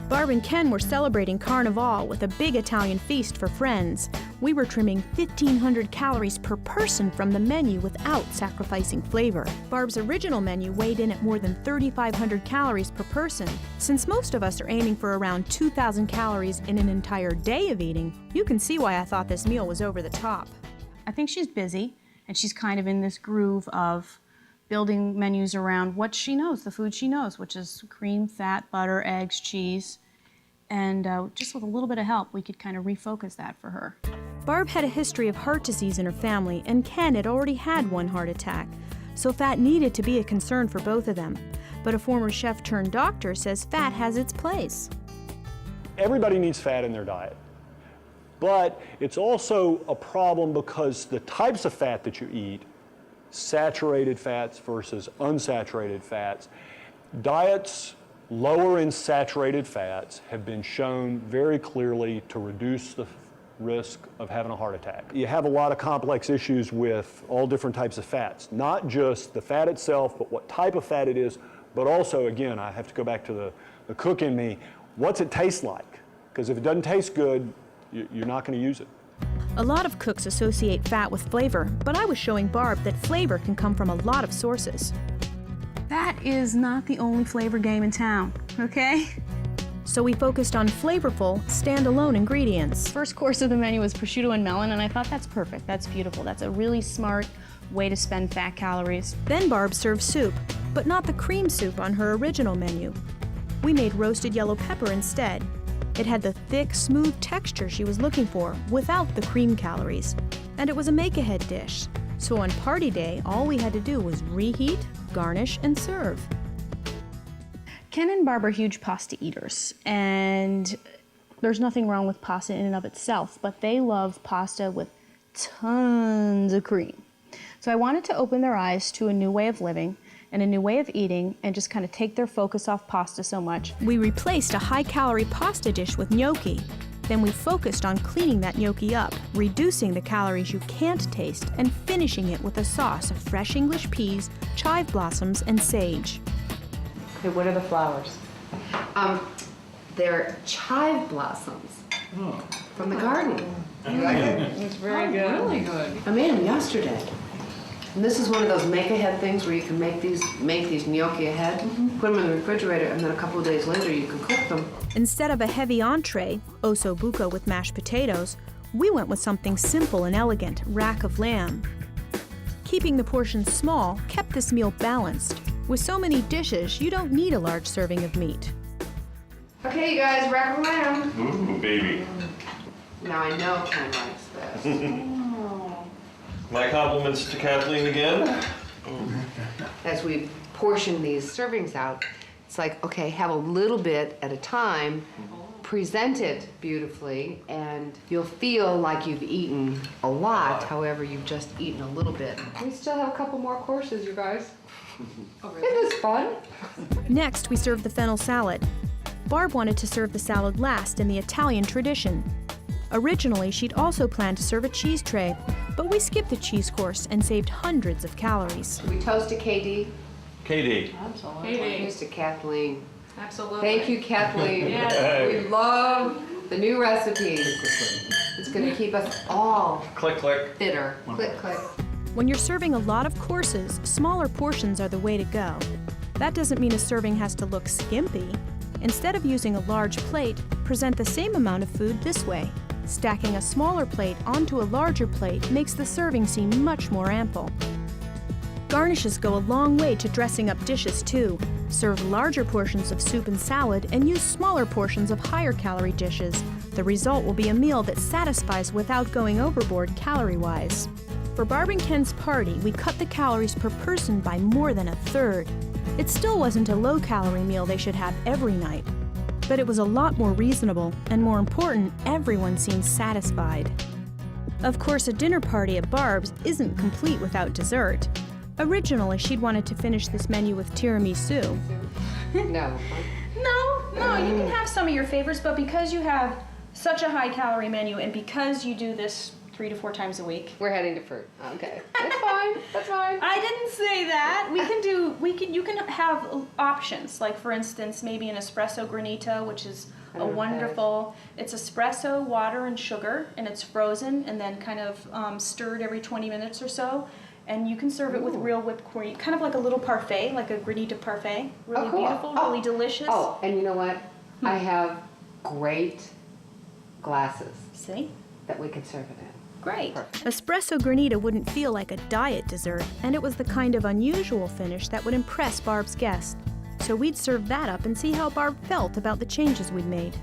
Barb and Ken were celebrating Carnival with a big Italian feast for friends. We were trimming 1,500 calories per person from the menu without sacrificing flavor. Barb's original menu weighed in at more than 3,500 calories per person. Since most of us are aiming for around 2,000 calories in an entire day of eating, you can see why I thought this meal was over the top. I think she's busy, and she's kind of in this groove of building menus around what she knows, the food she knows, which is cream, fat, butter, eggs, cheese. And just with a little bit of help, we could kind of refocus that for her. Barb had a history of heart disease in her family, and Ken had already had one heart attack, so fat needed to be a concern for both of them. But a former chef turned doctor says fat has its place. Everybody needs fat in their diet, but it's also a problem because the types of fat that you eat, saturated fats versus unsaturated fats, diets lower in saturated fats have been shown very clearly to reduce the risk of having a heart attack. You have a lot of complex issues with all different types of fats, not just the fat itself, but what type of fat it is, but also, again, I have to go back to the cook in me, what's it taste like? Because if it doesn't taste good, you're not going to use it. A lot of cooks associate fat with flavor, but I was showing Barb that flavor can come from a lot of sources. That is not the only flavor game in town, okay? So we focused on flavorful, standalone ingredients. First course of the menu was prosciutto and melon, and I thought that's perfect, that's beautiful. That's a really smart way to spend fat calories. Then Barb served soup, but not the cream soup on her original menu. We made roasted yellow pepper instead. It had the thick, smooth texture she was looking for without the cream calories. And it was a make-ahead dish. So on party day, all we had to do was reheat, garnish, and serve. Ken and Barb are huge pasta eaters, and there's nothing wrong with pasta in and of itself, but they love pasta with tons of cream. So I wanted to open their eyes to a new way of living and a new way of eating and just kind of take their focus off pasta so much. We replaced a high-calorie pasta dish with gnocchi. Then we focused on cleaning that gnocchi up, reducing the calories you can't taste, and finishing it with a sauce of fresh English peas, chive blossoms, and sage. Okay, what are the flowers? They're chive blossoms from the garden. It's very good. Really good. I made them yesterday. And this is one of those make-ahead things where you can make these gnocchi ahead, put them in the refrigerator, and then a couple of days later you can cook them. Instead of a heavy entree, osso buco with mashed potatoes, we went with something simple and elegant, rack of lamb. Keeping the portions small kept this meal balanced. With so many dishes, you don't need a large serving of meat. Okay, you guys, rack of lamb. Ooh, baby. Now I know Ken likes this. My compliments to Kathleen again. As we portion these servings out, it's like, okay, have a little bit at a time, present it beautifully, and you'll feel like you've eaten a lot, however, you've just eaten a little bit. We still have a couple more courses, you guys. Oh, really? It was fun. Next, we served the fennel salad. Barb wanted to serve the salad last in the Italian tradition. Originally, she'd also planned to serve a cheese tray, but we skipped the cheese course and saved hundreds of calories. We toast to KD. KD. Absolutely. Toast to Kathleen. Absolutely. Thank you, Kathleen. Yes. We love the new recipes. It's going to keep us all Click, click. fitter. Click, click. When you're serving a lot of courses, smaller portions are the way to go. That doesn't mean a serving has to look skimpy. Instead of using a large plate, present the same amount of food this way. Stacking a smaller plate onto a larger plate makes the serving seem much more ample. Garnishes go a long way to dressing up dishes too. Serve larger portions of soup and salad and use smaller portions of higher calorie dishes. The result will be a meal that satisfies without going overboard calorie-wise. For Barb and Ken's party, we cut the calories per person by more than a third. It still wasn't a low-calorie meal they should have every night, but it was a lot more reasonable, and more important, everyone seemed satisfied. Of course, a dinner party at Barb's isn't complete without dessert. Originally, she'd wanted to finish this menu with tiramisu. No. No, you can have some of your favorites, but because you have such a high-calorie menu and because you do this 3 to 4 times a week. We're heading to fruit. Okay, that's fine. That's fine. I didn't say that. You can have options. Like for instance, maybe an espresso granita, which is a wonderful. It's espresso, water, and sugar, and it's frozen and then kind of stirred every 20 minutes or so. And you can serve it with real whipped cream, kind of like a little parfait, like a granita parfait. Really beautiful, really delicious. Oh, and you know what? I have great glasses See? that we can serve it in. Great. Espresso granita wouldn't feel like a diet dessert, and it was the kind of unusual finish that would impress Barb's guests. So we'd serve that up and see how Barb felt about the changes we'd made.